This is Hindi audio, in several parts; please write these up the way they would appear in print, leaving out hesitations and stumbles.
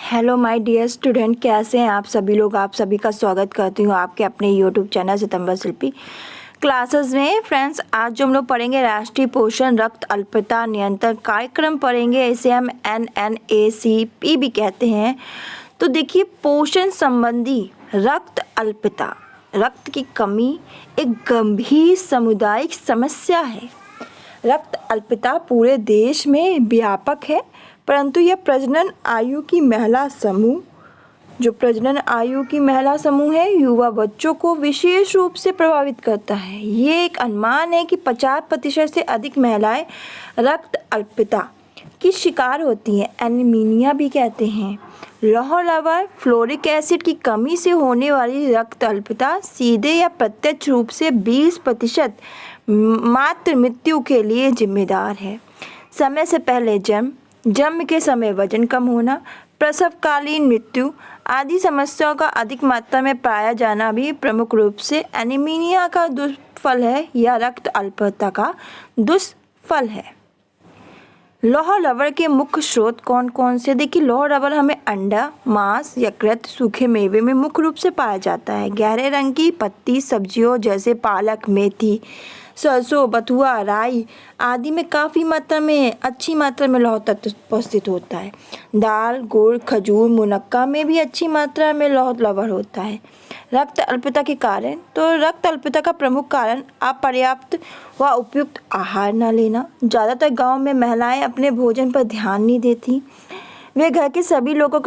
हेलो माय डियर स्टूडेंट, कैसे हैं आप सभी लोग। आप सभी का स्वागत करती हूँ आपके अपने यूट्यूब चैनल सितंबर शिल्पी क्लासेस में। फ्रेंड्स, आज जो हम लोग पढ़ेंगे राष्ट्रीय पोषण रक्त अल्पता नियंत्रण कार्यक्रम पढ़ेंगे। इसे हम NNACP भी कहते हैं। तो देखिए, पोषण संबंधी रक्त अल्पता, रक्त की कमी एक गंभीर सामुदायिक समस्या है। रक्त अल्पता पूरे देश में व्यापक है, परंतु यह प्रजनन आयु की महिला समूह है, युवा बच्चों को विशेष रूप से प्रभावित करता है। ये एक अनुमान है कि 50% से अधिक महिलाएं रक्त अल्पता की शिकार होती हैं। एनीमिया भी कहते हैं। लौह लवण फ्लोरिक एसिड की कमी से होने वाली रक्त अल्पता सीधे या प्रत्यक्ष रूप से 20% मात्र मृत्यु के लिए जिम्मेदार है। समय से पहले जन्म के समय वजन कम होना, प्रसवकालीन मृत्यु आदि समस्याओं का अधिक मात्रा में पाया जाना भी प्रमुख रूप से एनीमिया का दुष्फल है या रक्त अल्पता का दुष्फल है। लौह लवण के मुख्य स्रोत कौन कौन से? देखिए, लौह लवण हमें अंडा, मांस, यकृत, सूखे मेवे में मुख्य रूप से पाया जाता है। गहरे रंग की पत्ती सब्जियों जैसे पालक, मेथी, सरसों, बथुआ, राई आदि में अच्छी मात्रा में लौह तत्व उपस्थित होता है। दाल, गुड़, खजूर, मुनक्का में भी अच्छी मात्रा में लौह लवण होता है। रक्त अल्पता के कारण, तो रक्त अल्पता का प्रमुख कारण अपर्याप्त व उपयुक्त आहार न लेना। ज़्यादातर गांव में महिलाएं अपने भोजन पर ध्यान नहीं देती। वे घर के सभी लोगों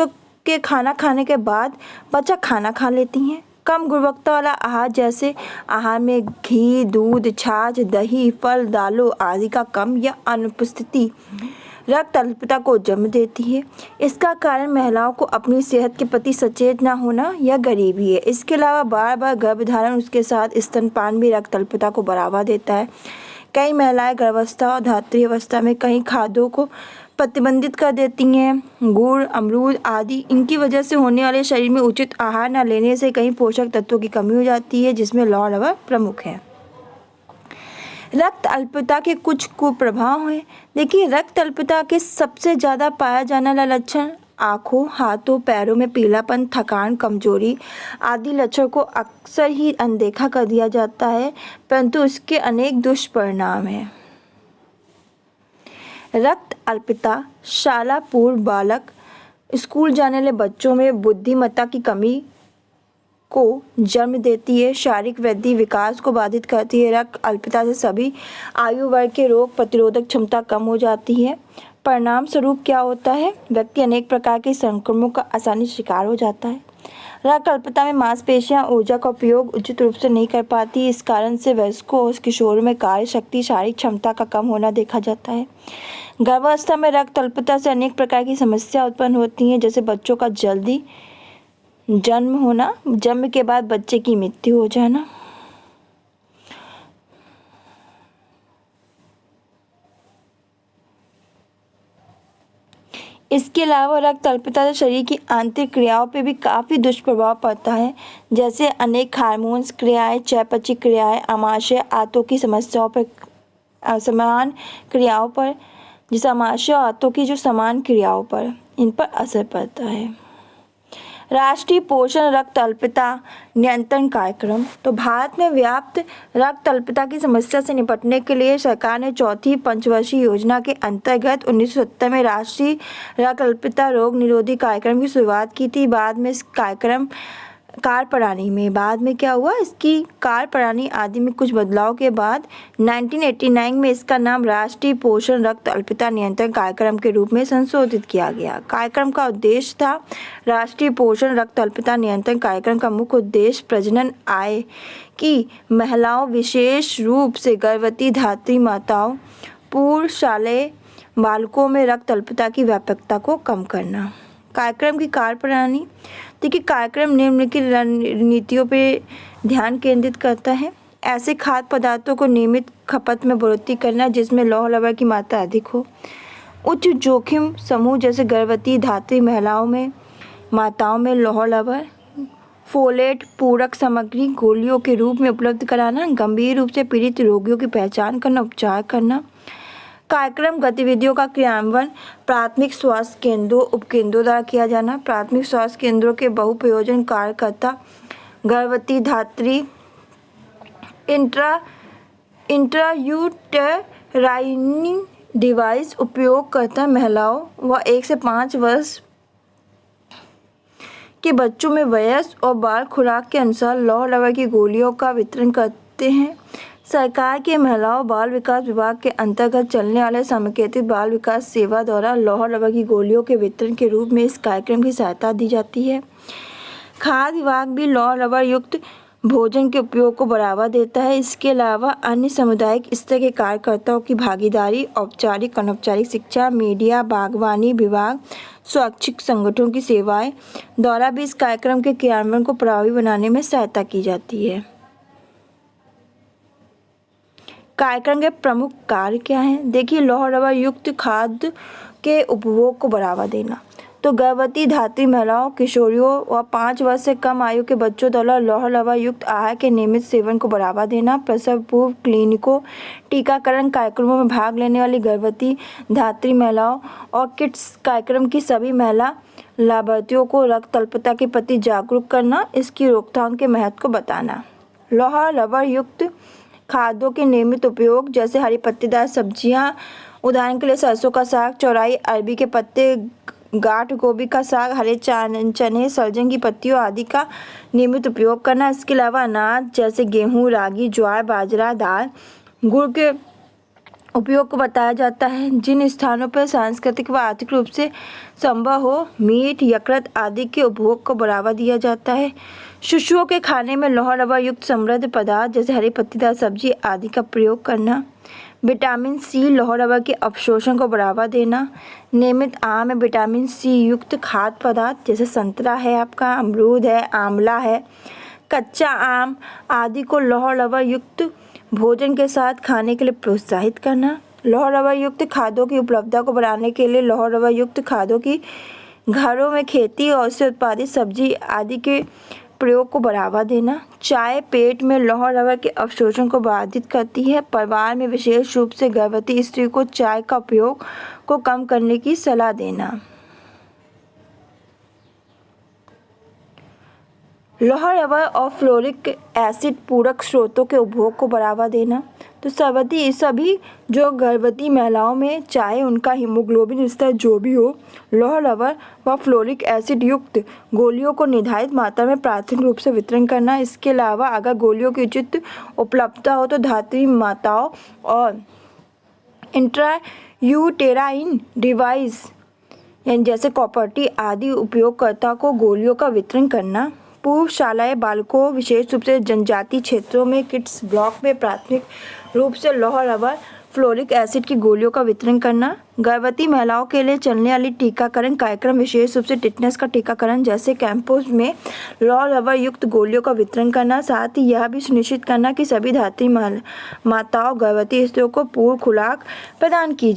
के खाना खाने के बाद बचा खाना खा लेती हैं। कम गुणवत्ता वाला आहार जैसे आहार में घी, दूध, छाछ, दही, फल, दालों आदि का कम या अनुपस्थिति रक्त अल्पता को जन्म देती है। इसका कारण महिलाओं को अपनी सेहत के प्रति सचेत न होना या गरीबी है। इसके अलावा बार बार गर्भधारण, उसके साथ स्तनपान भी रक्त अल्पता को बढ़ावा देता है। कई महिलाएं गर्भावस्था और धात्री अवस्था में कई खाद्यों को प्रतिबंधित कर देती हैं। गुड़, अमरूद आदि, इनकी वजह से होने वाले शरीर में उचित आहार न लेने से कई पोषक तत्वों की कमी हो जाती है, जिसमें लौह लवण प्रमुख है। रक्त अल्पता के कुछ कुप्रभाव हैं। देखिए, रक्त अल्पता के सबसे ज़्यादा पाया जाने वाला लक्षण आँखों, हाथों, पैरों में पीलापन, थकान, कमजोरी आदि लक्षण को अक्सर ही अनदेखा कर दिया जाता है, परंतु इसके अनेक दुष्परिणाम हैं। रक्त अल्पता शाला पूर्व बालक, स्कूल जाने वाले बच्चों में बुद्धिमत्ता की कमी को जन्म देती है। शारीरिक वृद्धि विकास को बाधित करती है। रक्त अल्पता से सभी आयु वर्ग के रोग प्रतिरोधक क्षमता कम हो जाती है। परिणाम स्वरूप क्या होता है? व्यक्ति अनेक प्रकार के संक्रमणों का आसानी शिकार हो जाता है। रक्त अल्पता में मांसपेशियां ऊर्जा का उपयोग उचित रूप से नहीं कर पाती। इस कारण से वयस्कों और किशोरों में कार्य शक्ति, शारीरिक क्षमता का कम होना देखा जाता है। गर्भावस्था में रक्त अल्पता से अनेक प्रकार की समस्या उत्पन्न होती हैं, जैसे बच्चों का जल्दी जन्म होना, जन्म के बाद बच्चे की मृत्यु हो जाना। इसके अलावा रक्त अल्पता से शरीर की आंतरिक क्रियाओं पर भी काफ़ी दुष्प्रभाव पड़ता है, जैसे अनेक हार्मोन्स क्रियाएं, चयापचय क्रियाएं, आमाशय आंतों की समस्याओं पर समान क्रियाओं पर, जैसे आमाशय आंतों की जो समान क्रियाओं पर इन पर असर पड़ता है। राष्ट्रीय पोषण रक्त अल्पता नियंत्रण कार्यक्रम, तो भारत में व्याप्त रक्त अल्पता की समस्या से निपटने के लिए सरकार ने चौथी पंचवर्षीय योजना के अंतर्गत 1970 में राष्ट्रीय रक्त अल्पता रोग निरोधी कार्यक्रम की शुरुआत की थी। बाद में इस कार्यक्रम कार्यप्रणाली में क्या हुआ, इसकी कार्यप्रणाली आदि में कुछ बदलाव के बाद 1989 में इसका नाम राष्ट्रीय पोषण रक्त अल्पता नियंत्रण कार्यक्रम के रूप में संशोधित किया गया। कार्यक्रम का उद्देश्य था, राष्ट्रीय पोषण रक्त अल्पता नियंत्रण कार्यक्रम का मुख्य उद्देश्य प्रजनन आय की महिलाओं, विशेष रूप से गर्भवती धात्री माताओं, पूर्वशालेय बालकों में रक्त अल्पता की व्यापकता को कम करना। कार्यक्रम की कार्यप्रणाली, देखिए, कार्यक्रम निम्नलिखित रणनीतियों पर ध्यान केंद्रित करता है। ऐसे खाद्य पदार्थों को नियमित खपत में बढ़ोतरी करना जिसमें लौह लवण की मात्रा अधिक हो। उच्च जोखिम समूह जैसे गर्भवती धात्री माताओं में लौह लवण, फोलेट पूरक सामग्री गोलियों के रूप में उपलब्ध कराना। गंभीर रूप से पीड़ित रोगियों की पहचान करना, उपचार करना। कार्यक्रम गतिविधियों का क्रियान्वयन प्राथमिक स्वास्थ्य केंद्रों उपकेंद्रों द्वारा किया जाना। प्राथमिक स्वास्थ्य केंद्रों के बहुप्रयोजन कार्यकर्ता गर्भवती धात्री, इंट्रायूटेराइन डिवाइस उपयोगकर्ता महिलाओं व 1 से 5 वर्ष के बच्चों में वयस्क और बाल खुराक के अनुसार लौह लवण की गोलियों का वितरण करते हैं। सरकार के महिलाओं बाल विकास विभाग के अंतर्गत चलने वाले समेकित बाल विकास सेवा द्वारा लौह लवण की गोलियों के वितरण के रूप में इस कार्यक्रम की सहायता दी जाती है। खाद्य विभाग भी लौह लवण युक्त भोजन के उपयोग को बढ़ावा देता है। इसके अलावा अन्य सामुदायिक स्तर के कार्यकर्ताओं की भागीदारी, औपचारिक अनौपचारिक शिक्षा, मीडिया, बागवानी विभाग, स्वैच्छिक संगठनों की सेवाएं द्वारा भी इस कार्यक्रम के क्रियान्वयन को प्रभावी बनाने में सहायता की जाती है। कार्यक्रम के प्रमुख कार्य क्या हैं? देखिए, लौह लवण युक्त खाद्य के उपभोग को बढ़ावा देना। तो गर्भवती धात्री महिलाओं, किशोरियों व 5 वर्ष से कम आयु के बच्चों द्वारा लौह लवण युक्त आहार के नियमित सेवन को बढ़ावा देना। प्रसव पूर्व क्लिनिकों, टीकाकरण कार्यक्रमों में भाग लेने वाली गर्भवती धात्री महिलाओं और किड्स कार्यक्रम की सभी महिला लाभार्थियों को रक्त अल्पता के प्रति जागरूक करना, इसकी रोकथाम के महत्व को बताना। लौह लवण युक्त खाद्यों के नियमित उपयोग जैसे हरी पत्तेदार सब्जियां, उदाहरण के लिए सरसों का साग, चौलाई, अरबी के पत्ते, गांठ गोभी का साग, हरे चने, सलजम की पत्तियों आदि का नियमित उपयोग करना। इसके अलावा अनाज जैसे गेहूं, रागी, ज्वार, बाजरा, दाल, गुड़ के उपयोग को बताया जाता है। जिन स्थानों पर सांस्कृतिक व आर्थिक रूप से संभव हो, मीट, यकृत आदि के उपभोग को बढ़ावा दिया जाता है। शिशुओं के खाने में लौह लवण युक्त समृद्ध पदार्थ जैसे हरी पत्तेदार सब्जी आदि का प्रयोग करना। विटामिन सी लौह लवण के अवशोषण को बढ़ावा देना। नियमित आहार में विटामिन सी युक्त खाद्य पदार्थ जैसे संतरा है, आपका अमरूद है, आंवला है, कच्चा आम आदि को लौह लवण युक्त भोजन के साथ खाने के लिए प्रोत्साहित करना। लौह लवण युक्त खाद्यों की उपलब्धता को बढ़ाने के लिए लौह लवण युक्त खाद्यों की घरों में खेती और उससे उत्पादित सब्जी आदि के प्रयोग को बढ़ावा देना। चाय पेट में लौह लवण के अवशोषण को बाधित करती है। परिवार में विशेष रूप से गर्भवती स्त्री को चाय का उपयोग को कम करने की सलाह देना। लौह लवण और फ्लोरिक एसिड पूरक स्रोतों के उपभोग को बढ़ावा देना। तो सभी जो गर्भवती महिलाओं में चाहे उनका हीमोग्लोबिन स्तर जो भी हो, लौह लवण व फ्लोरिक एसिड युक्त गोलियों को निर्धारित मात्रा में प्राथमिक रूप से वितरण करना। इसके अलावा अगर गोलियों की उचित उपलब्धता हो तो धात्री माताओं और इंट्रायूटेराइन डिवाइस यानी जैसे कॉपर्टी आदि उपयोगकर्ता को गोलियों का वितरण करना। पूर्व शालाएं बालकों विशेष रूप से जनजातीय क्षेत्रों में किड्स ब्लॉक में प्राथमिक रूप से लौह लवण फ्लोरिक एसिड की गोलियों का वितरण करना। गर्भवती महिलाओं के लिए चलने वाली टीकाकरण कार्यक्रम विशेष रूप से टिटनेस का टीकाकरण जैसे कैंपों में लौह लवण युक्त गोलियों का वितरण करना। साथ ही यह भी सुनिश्चित करना कि सभी धात्री माताओं गर्भवती स्त्रियों को पूर्व खुराक प्रदान की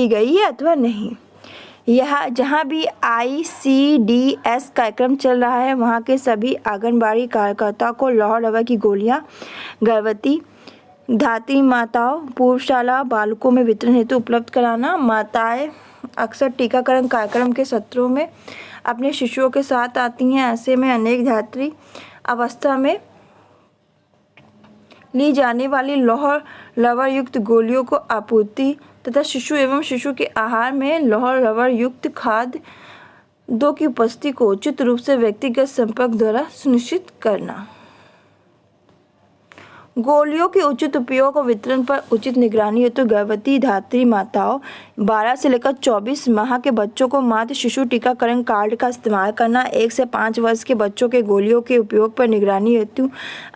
गई है अथवा नहीं। यह जहाँ भी ICDS कार्यक्रम चल रहा है वहाँ के सभी आंगनबाड़ी कार्यकर्ताओं को लौह लवण की गोलियाँ गर्भवती धात्री माताओं पूर्वशाला बालकों में वितरण हेतु उपलब्ध कराना। माताएं अक्सर टीकाकरण कार्यक्रम के सत्रों में अपने शिशुओं के साथ आती हैं। ऐसे में अनेक धात्री अवस्था में ली जाने वाली लौह लवण युक्त गोलियों को आपूर्ति तथा शिशु एवं शिशु के आहार में लौह लवण युक्त खाद्य दो की उपस्थिति को उचित रूप से व्यक्तिगत संपर्क द्वारा सुनिश्चित करना। गोलियों के उचित उपयोग और वितरण पर उचित निगरानी हेतु गर्भवती धात्री माताओं 12 से लेकर 24 माह के बच्चों को मातृ शिशु टीकाकरण कार्ड का इस्तेमाल करना। 1 से 5 वर्ष के बच्चों के गोलियों के उपयोग पर निगरानी हेतु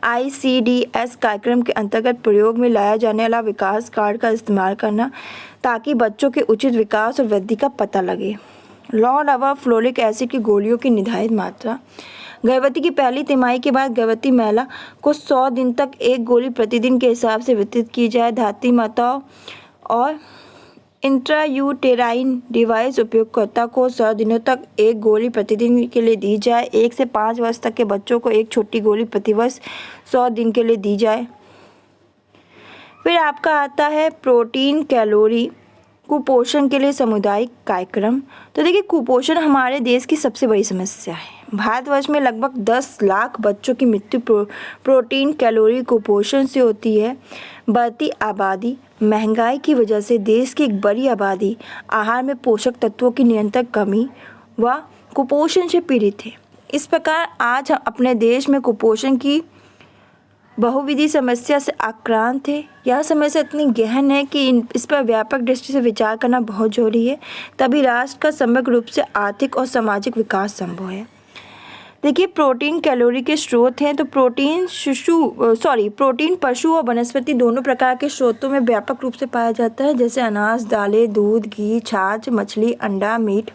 ICDS कार्यक्रम के अंतर्गत प्रयोग में लाया जाने वाला विकास कार्ड का इस्तेमाल करना ताकि बच्चों के उचित विकास और वृद्धि का पता लगे। लौह लवण फ्लोरिक एसिड की गोलियों की निर्धारित मात्रा। गर्भवती की पहली तिमाही के बाद गर्भवती महिला को 100 दिन तक 1 गोली प्रतिदिन के हिसाब से वितरित की जाए। धात्री माताओं और इंट्रायूटेराइन डिवाइस उपयोगकर्ता को 100 दिनों तक 1 गोली प्रतिदिन के लिए दी जाए। 1 से 5 वर्ष तक के बच्चों को 1 छोटी गोली प्रतिवर्ष 100 दिन के लिए दी जाए। फिर आपका आता है प्रोटीन कैलोरी कुपोषण के लिए सामुदायिक कार्यक्रम। तो देखिए, कुपोषण हमारे देश की सबसे बड़ी समस्या है। भारतवर्ष में लगभग 10 लाख बच्चों की मृत्यु प्रोटीन कैलोरी कुपोषण से होती है। बढ़ती आबादी, महंगाई की वजह से देश की एक बड़ी आबादी आहार में पोषक तत्वों की निरंतर कमी व कुपोषण से पीड़ित है। इस प्रकार आज हम अपने देश में कुपोषण की बहुविधि समस्या से आक्रांत है। यह समस्या इतनी गहन है कि इस पर व्यापक दृष्टि से विचार करना बहुत जरूरी है, तभी राष्ट्र का समग्र रूप से आर्थिक और सामाजिक विकास संभव है। देखिए, प्रोटीन कैलोरी के स्रोत हैं। तो प्रोटीन पशु और वनस्पति दोनों प्रकार के स्रोतों में व्यापक रूप से पाया जाता है, जैसे अनाज, दालें, दूध, घी, छाछ, मछली, अंडा, मीट।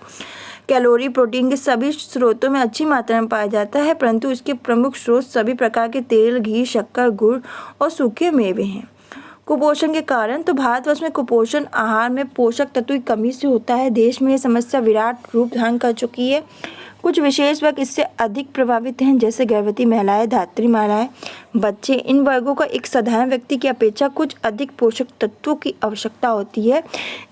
कैलोरी प्रोटीन के सभी स्रोतों में अच्छी मात्रा में पाया जाता है, परंतु इसके प्रमुख स्रोत सभी प्रकार के तेल, घी, शक्कर, गुड़ और सूखे मेवे हैं। कुपोषण के कारण, तो भारतवर्ष में कुपोषण आहार में पोषक तत्व की कमी से होता है। देश में यह समस्या विराट रूप धारण कर चुकी है। कुछ विशेष वर्ग इससे अधिक प्रभावित हैं, जैसे गर्भवती महिलाएं, धात्री महिलाएं, बच्चे। इन वर्गों को एक साधारण व्यक्ति की अपेक्षा कुछ अधिक पोषक तत्वों की आवश्यकता होती है,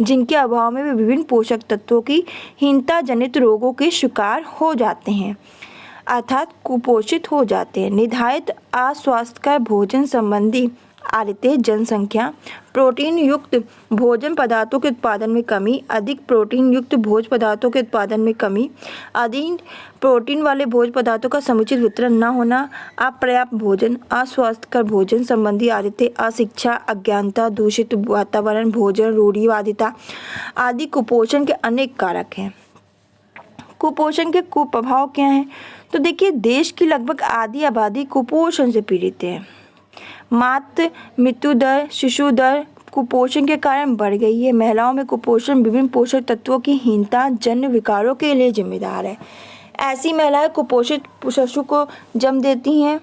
जिनके अभाव में वे विभिन्न पोषक तत्वों की हीनता जनित रोगों के शिकार हो जाते हैं, अर्थात कुपोषित हो जाते हैं। निर्धारित अस्वास्थ्यकर भोजन संबंधी आदतें, जनसंख्या, प्रोटीन युक्त भोजन पदार्थों के उत्पादन में कमी, अधिक प्रोटीन युक्त भोज्य पदार्थों के उत्पादन में कमी, अधिक प्रोटीन वाले भोज्य पदार्थों का समुचित वितरण न होना, अपर्याप्त भोजन, अस्वास्थ्यकर भोजन संबंधी आदतें, अशिक्षा, अज्ञानता, दूषित वातावरण, भोजन रूढ़िवादिता आदि कुपोषण के अनेक कारक हैं। कुपोषण के कुप्रभाव क्या हैं? तो देखिए, देश की लगभग आधी आबादी कुपोषण से पीड़ित है। मातृ मृत्यु दर, शिशु दर कुपोषण के कारण बढ़ गई है। महिलाओं में कुपोषण विभिन्न पोषक तत्वों की हीनता जन्य विकारों के लिए जिम्मेदार है। ऐसी महिलाएं कुपोषित शिशु को जन्म देती हैं।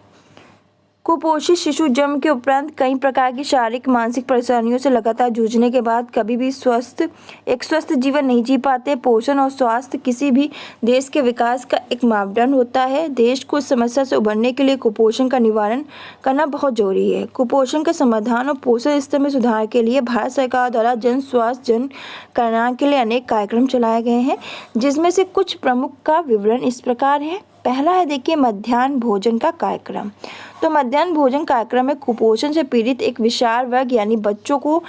कुपोषित शिशु जन्म के उपरांत कई प्रकार की शारीरिक मानसिक परेशानियों से लगातार जूझने के बाद कभी भी स्वस्थ जीवन नहीं जी पाते। पोषण और स्वास्थ्य किसी भी देश के विकास का एक मापदंड होता है। देश को इस समस्या से उभरने के लिए कुपोषण का निवारण करना बहुत जरूरी है। कुपोषण का समाधान और पोषण स्तर में सुधार के लिए भारत सरकार द्वारा जन स्वास्थ्य जन कल्याण के लिए अनेक कार्यक्रम चलाए गए हैं, जिसमें से कुछ प्रमुख का विवरण इस प्रकार है। पहला है, देखिए, मध्याह्न भोजन का कार्यक्रम। तो मध्याह्न भोजन कार्यक्रम में कुपोषण से पीड़ित एक विशाल वर्ग यानी बच्चों को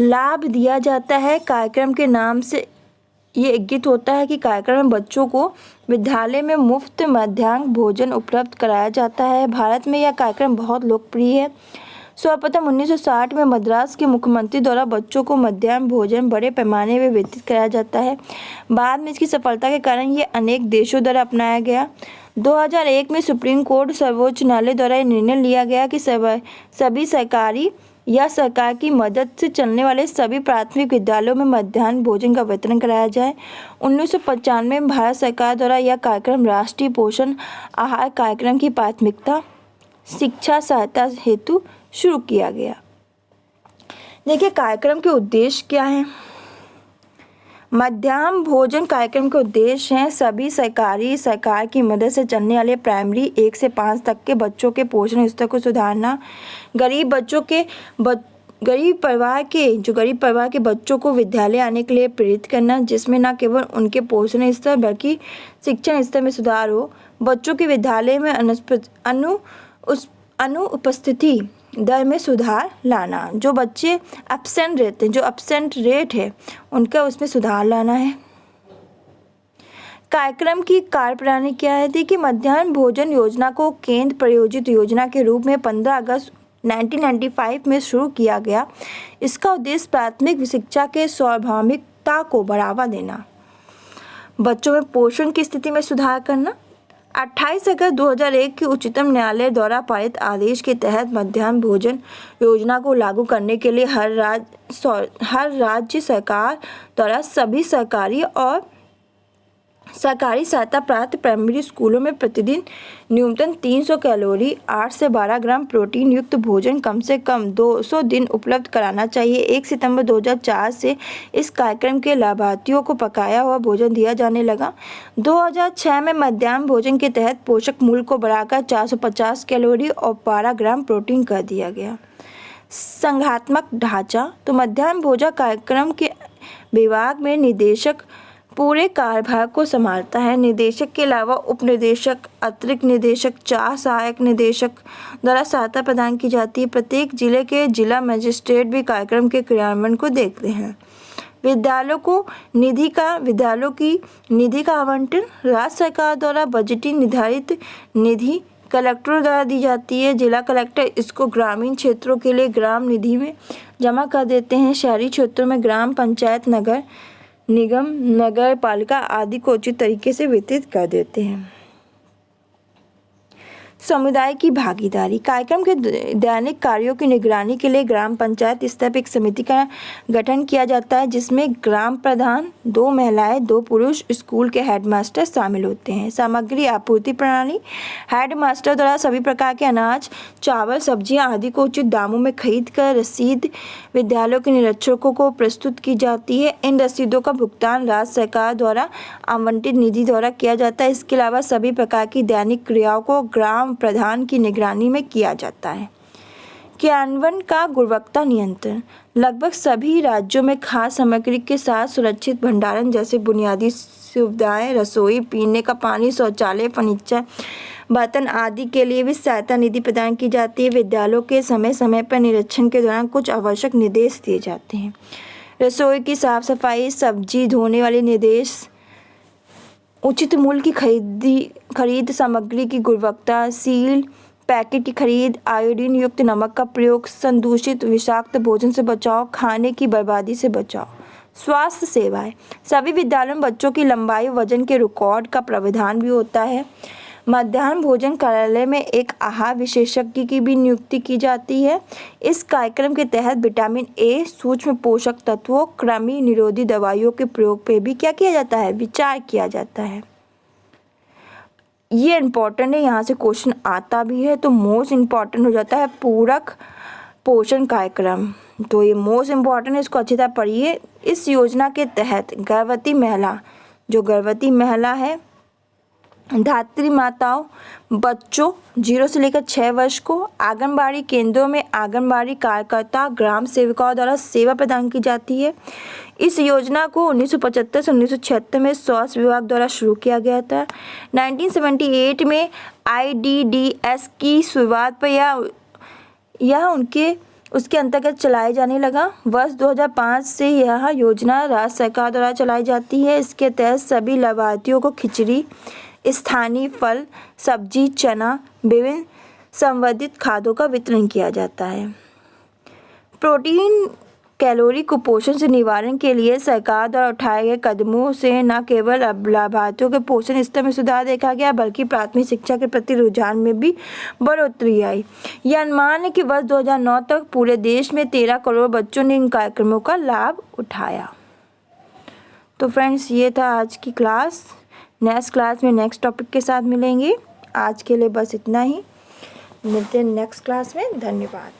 लाभ दिया जाता है। कार्यक्रम के नाम से ये इंगित होता है कि कार्यक्रम में बच्चों को विद्यालय में मुफ्त मध्याह्न भोजन उपलब्ध कराया जाता है। भारत में यह कार्यक्रम बहुत लोकप्रिय है। सर्वप्रथम 1960 में मद्रास के मुख्यमंत्री द्वारा बच्चों को मध्याह्न भोजन बड़े पैमाने पर वितरित कराया जाता है। बाद में इसकी सफलता के कारण ये अनेक देशों द्वारा अपनाया गया। 2001 में सुप्रीम कोर्ट सर्वोच्च न्यायालय द्वारा यह निर्णय लिया गया कि सभी सरकारी या सरकार की मदद से चलने वाले सभी प्राथमिक विद्यालयों में मध्याह्न भोजन का वितरण कराया जाए। 1995 में भारत सरकार द्वारा यह कार्यक्रम राष्ट्रीय पोषण आहार कार्यक्रम की प्राथमिकता शिक्षा सहायता हेतु शुरू किया गया। देखिए, कार्यक्रम के उद्देश्य क्या हैं? मध्याह्न भोजन कार्यक्रम के उद्देश्य हैं सभी सरकार की मदद से चलने वाले प्राइमरी 1 से 5 तक के बच्चों के पोषण स्तर को सुधारना, गरीब परिवार के बच्चों को विद्यालय आने के लिए प्रेरित करना, जिसमें न केवल उनके पोषण स्तर बल्कि शिक्षण स्तर में सुधार हो, बच्चों के विद्यालय में अनुपस्थिति दर में सुधार लाना, जो बच्चे एब्सेंट रहते हैं, जो एब्सेंट रेट है उनका उसमें सुधार लाना है। कार्यक्रम की कार्यप्रणाली क्या है? देखिए, मध्याह्न भोजन योजना को केंद्र प्रायोजित योजना के रूप में 15 अगस्त 1995 में शुरू किया गया। इसका उद्देश्य प्राथमिक शिक्षा के स्वाभाविकता को बढ़ावा देना, बच्चों में पोषण की स्थिति में सुधार करना। 28 अगस्त 2001 के उच्चतम न्यायालय द्वारा पारित आदेश के तहत मध्याह्न भोजन योजना को लागू करने के लिए हर राज्य सरकार द्वारा सभी सरकारी और सरकारी सहायता प्राप्त प्राइमरी स्कूलों में प्रतिदिन न्यूनतम 300 कैलोरी 8 से 12 ग्राम प्रोटीन युक्त भोजन कम से कम 200 दिन उपलब्ध कराना चाहिए। 1 सितंबर 2004 से इस कार्यक्रम के लाभार्थियों को पकाया हुआ भोजन दिया जाने लगा। 2006 में मध्याह्न भोजन के तहत पोषक मूल्य को बढ़ाकर 450 कैलोरी और 12 ग्राम प्रोटीन कर दिया गया। संघात्मक ढांचा। तो मध्याह्न भोजन कार्यक्रम के विभाग में निदेशक पूरे कार्यभार को संभालता है। निदेशक के अलावा उप निदेशक, अतिरिक्त निदेशक, 4 सहायक निदेशक द्वारा सहायता प्रदान की जाती है। प्रत्येक जिले के जिला मजिस्ट्रेट भी कार्यक्रम के क्रियान्वयन को देखते हैं। विद्यालयों की निधि का आवंटन राज्य सरकार द्वारा बजटीय निर्धारित निधि कलेक्टरों द्वारा दी जाती है। जिला कलेक्टर इसको ग्रामीण क्षेत्रों के लिए ग्राम निधि में जमा कर देते हैं। शहरी क्षेत्रों में ग्राम पंचायत, नगर निगम, नगर पालिका आदि को उचित तरीके से वितरित कर देते हैं। समुदाय की भागीदारी। कार्यक्रम के दैनिक कार्यों की निगरानी के लिए ग्राम पंचायत स्तर पर एक समिति का गठन किया जाता है, जिसमें ग्राम प्रधान, 2 महिलाएं, 2 पुरुष, स्कूल के हेडमास्टर शामिल होते हैं। सामग्री आपूर्ति प्रणाली। हेडमास्टर द्वारा सभी प्रकार के अनाज, चावल, सब्जियां आदि को उचित दामों में खरीद कर रसीद विद्यालयों के निरीक्षकों को प्रस्तुत की जाती है। इन रसीदों का भुगतान राज्य सरकार द्वारा आवंटित निधि द्वारा किया जाता है। इसके अलावा सभी प्रकार की दैनिक क्रियाओं को ग्राम प्रधान की निगरानी में किया जाता है। क्रियान्वयन का गुणवत्ता नियंत्रण। लगभग सभी राज्यों में खाद्य सामग्री के साथ सुरक्षित भंडारण जैसे बुनियादी सुविधाएं, रसोई, पीने का पानी, शौचालय, फर्नीचर, बर्तन आदि के लिए भी सहायता निधि प्रदान की जाती है। विद्यालयों के समय समय पर निरीक्षण के दौरान कुछ आवश्यक निर्देश दिए जाते हैं। रसोई की साफ सफाई, सब्जी धोने वाले निर्देश, उचित मूल्य की खरीद, सामग्री की गुणवत्ता, सील पैकेट की खरीद, आयोडीन युक्त नमक का प्रयोग, संदूषित विषाक्त भोजन से बचाव, खाने की बर्बादी से बचाव। स्वास्थ्य सेवाएं। सभी विद्यालयों में बच्चों की लंबाई, वजन के रिकॉर्ड का प्रावधान भी होता है। मध्याह्न भोजन कार्यालय में एक आहार विशेषज्ञ की भी नियुक्ति की जाती है। इस कार्यक्रम के तहत विटामिन ए, सूक्ष्म पोषक तत्वों, कृमि निरोधी दवाइयों के प्रयोग पे भी क्या किया जाता है, विचार किया जाता है। ये इम्पोर्टेंट है, यहाँ से क्वेश्चन आता भी है। तो मोस्ट इम्पॉर्टेंट हो जाता है पूरक पोषण कार्यक्रम। तो ये मोस्ट इम्पॉर्टेंट है, इसको अच्छी तरह पढ़िए। इस योजना के तहत गर्भवती महिला है, धात्री माताओं, बच्चों 0 से लेकर 6 वर्ष को आंगनबाड़ी केंद्रों में आंगनबाड़ी कार्यकर्ता, ग्राम सेविकाओं द्वारा सेवा प्रदान की जाती है। इस योजना को 1975 से 1976 में स्वास्थ्य विभाग द्वारा शुरू किया गया था। 1978 में IDDS की शुरुआत पर यह उसके अंतर्गत चलाए जाने लगा। वर्ष 2005 से यह योजना राज्य सरकार द्वारा चलाई जाती है। इसके तहत सभी लाभार्थियों को खिचड़ी, स्थानीय फल, सब्जी, चना, विभिन्न संवर्धित खाद्यों का वितरण किया जाता है। प्रोटीन कैलोरी कुपोषण से निवारण के लिए सरकार द्वारा उठाए गए कदमों से न केवल लाभार्थियों के पोषण स्तर में सुधार देखा गया, बल्कि प्राथमिक शिक्षा के प्रति रुझान में भी बढ़ोतरी आई। यह अनुमान है कि वर्ष 2009 तक पूरे देश में 13 करोड़ बच्चों ने इन कार्यक्रमों का लाभ उठाया। तो फ्रेंड्स, ये था आज की क्लास। नेक्स्ट क्लास में नेक्स्ट टॉपिक के साथ मिलेंगे। आज के लिए बस इतना ही, मिलते हैं नेक्स्ट क्लास में। धन्यवाद।